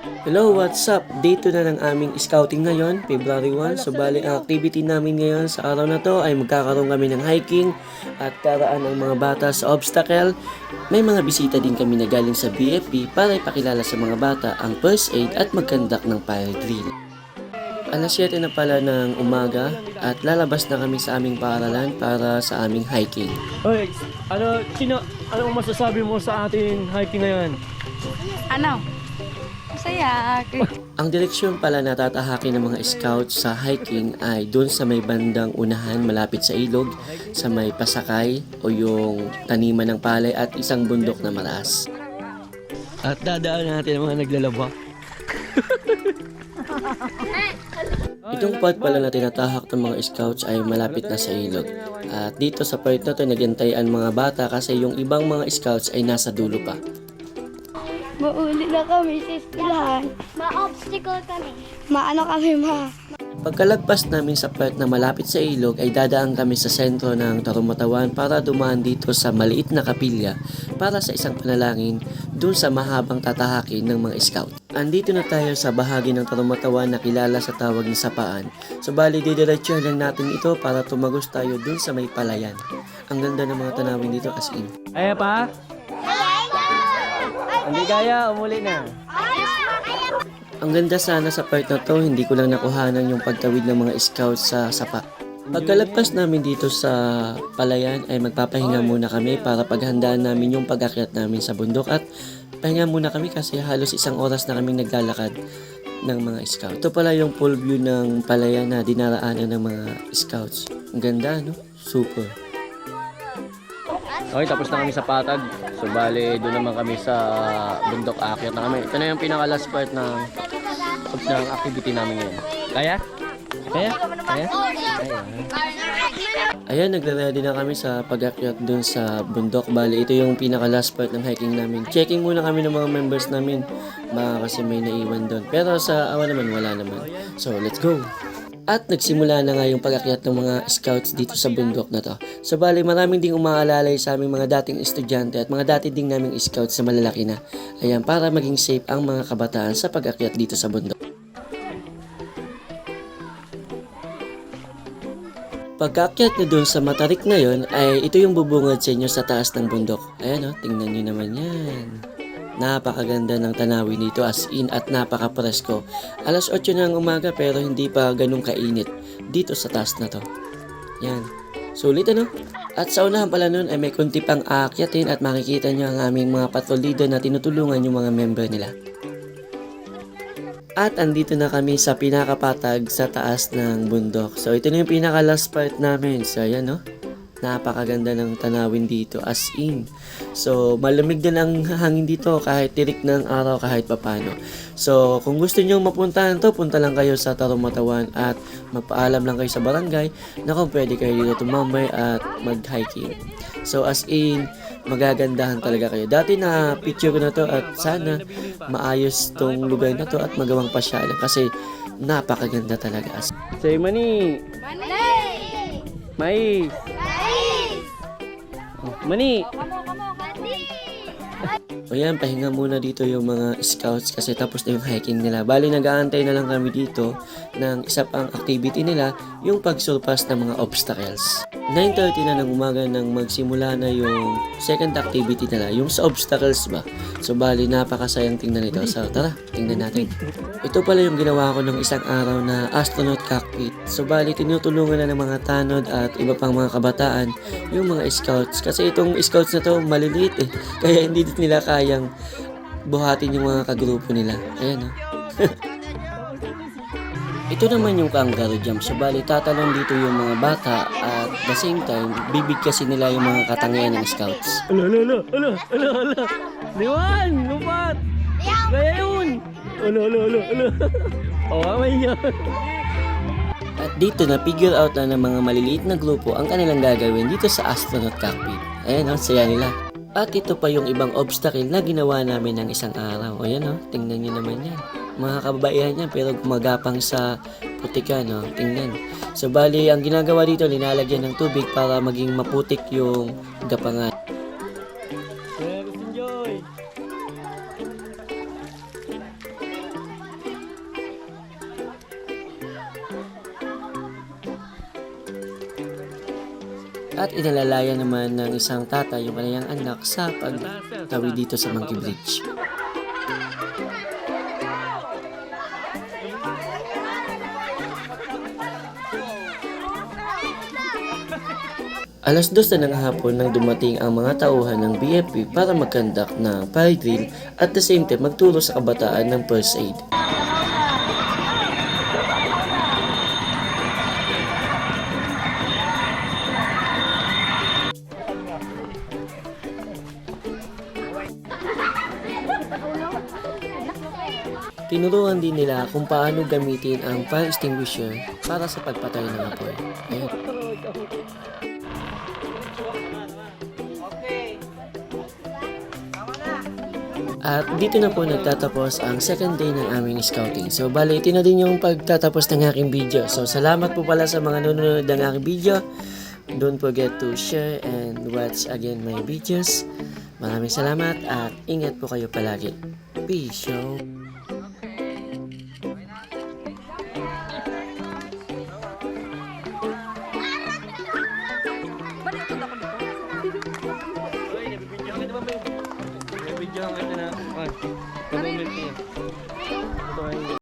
Hello, what's up? Day 2 na ng aming scouting ngayon, February 1. So bali ang activity namin ngayon sa araw na to ay magkakaroon kami ng hiking at daraan ng mga bata sa obstacle. May mga bisita din kami na galing sa BFP para ipakilala sa mga bata ang first aid at mag-conduct ng fire drill. Alas 7 na pala ng umaga at lalabas na kami sa aming paaralan para sa aming hiking. Hoy, anong masasabi mo sa ating hiking ngayon? Ano? Masaya. Ang direksyon pala na tatahakin ng mga scouts sa hiking ay doon sa may bandang unahan malapit sa ilog, sa may pasakay o yung taniman ng palay at isang bundok na maraas. At dadaan natin ang mga naglalaba. Itong part pala na tinatahak ng mga scouts ay malapit na sa ilog. At dito sa part na to nagantayan mga bata kasi yung ibang mga scouts ay nasa dulo pa. Mauli na kami sa eskwelahan. Ma-obstacle kami. Maano kami ma. Pagkalagpas namin sa part na malapit sa ilog ay dadaan kami sa sentro ng Tarumatawan para dumaan dito sa maliit na kapilya para sa isang panalangin dun sa mahabang tatahakin ng mga scout. Andito na tayo sa bahagi ng Tarumatawan na kilala sa tawag na Sapaan. So bali didiretsuhan lang natin ito para tumagos tayo dun sa may palayan. Ang ganda ng mga tanawin dito as in. Kaya pa? Hindi kaya, umuli na. Ang ganda sana sa part na to, hindi ko lang nakuhanan yung pagtawid ng mga scouts sa sapa. Pagkalagpas namin dito sa palayan ay magpapahinga muna kami para paghandaan namin yung pag-akyat namin sa bundok at pahinga muna kami kasi halos 1 oras na kaming naglalakad ng mga scout. Ito pala yung full view ng palayan na dinaraanan ng mga scouts. Ang ganda, no? Super. Okay, tapos na kami sa Patag. So, bali, doon naman kami sa bundok, akyat na kami. Ito na yung pinaka-last part ng activity namin ngayon. Kaya? Kaya? Kaya? Kaya? Ayan, nagre-ready na kami sa pag-akyat dun sa bundok. Bali, ito yung pinaka-last part ng hiking namin. Checking muna kami ng mga members namin. Baka kasi may naiwan dun. Pero sa awa naman, wala naman. So, let's go! At nagsimula na nga yung pag-akyat ng mga scouts dito sa bundok na to. So bali maraming ding umaalalay sa aming mga dating estudyante at mga dati ding naming scouts na malalaki na. Ayan, para maging safe ang mga kabataan sa pag-akyat dito sa bundok. Pagkaakyat na dun sa matarik na yon ay ito yung bubungad sa inyo sa taas ng bundok. Ayan o, tingnan nyo naman yan. Napakaganda ng tanawin dito as in at napaka-presko. Alas 8 na ng umaga pero hindi pa ganun kainit dito sa taas na to. Yan. Sulit ano? At sa unahan pala nun ay may kunti pang aakyatin at makikita nyo ang aming mga patrol leader na tinutulungan yung mga member nila. At andito na kami sa pinakapatag sa taas ng bundok. So ito na yung pinaka last part namin. So ayan no. Napakaganda ng tanawin dito as in. So malamig din ang hangin dito kahit tirik ng araw kahit papano. So kung gusto niyo mapuntahan to, punta lang kayo sa Tarumatawan at magpaalam lang kayo sa barangay na kung pwede kayo dito tumambay at mag-hiking. So as in, magagandahan talaga kayo. Dati na picture ko na to at sana maayos tong lugar na to at magawang pasyalan kasi napakaganda talaga. Say Mani! Mais! Mani! O yan, pahinga muna dito yung mga scouts kasi tapos na yung hiking nila. Bali, nag-aantay na lang kami dito ng isa pang activity nila, yung pagsurpass ng mga obstacles. 9:30 na ng umaga nang magsimula na yung second activity nila, yung sa obstacles ba. So bali, napakasayang tingnan ito. So tara, tingnan natin. Ito pala yung ginawa ko ng isang araw na astronaut cockpit. So bali, tinutulungan na ng mga tanod at iba pang mga kabataan yung mga scouts. Kasi itong scouts na to maliliit eh. Kaya hindi nila kayang buhatin yung mga kagrupo nila. Ayan oh. Ito naman yung kangaroo jump. So bali, tatalon dito yung mga bata at the same time, bibigkasin nila yung mga katangian ng scouts. Ala! Liwan! Lupat! Kaya yun! Ala! O, kamay niya. At dito na figure out na ng mga maliliit na grupo ang kanilang gagawin dito sa astronaut cockpit. Ayan o, saya nila. At ito pa yung ibang obstacle na ginawa namin ng isang araw. O yan o, tingnan nyo naman yan. Mga kababaihan yan pero gumagapang sa putikan o, tingnan. So bali, ang ginagawa dito, linalagyan ng tubig para maging maputik yung gapangan. At inalalaya naman ng isang tatay yung kanyang anak sa pagtawid dito sa Monkey Bridge. Alas 2 na ng hapon nang dumating ang mga tauhan ng BFP para mag-conduct ng fire drill at the same time magturo sa kabataan ng first aid. Tinuruan din nila kung paano gamitin ang fire extinguisher para sa pagpatay ng apoy. Ayan. At dito na po nagtatapos ang second day ng aming scouting. So bali, ito na din yung pagtatapos ng aking video. So salamat po pala sa mga nanonood ng aking video. Don't forget to share and watch again my videos. Maraming salamat at ingat po kayo palagi. Peace out. Video ang ito na.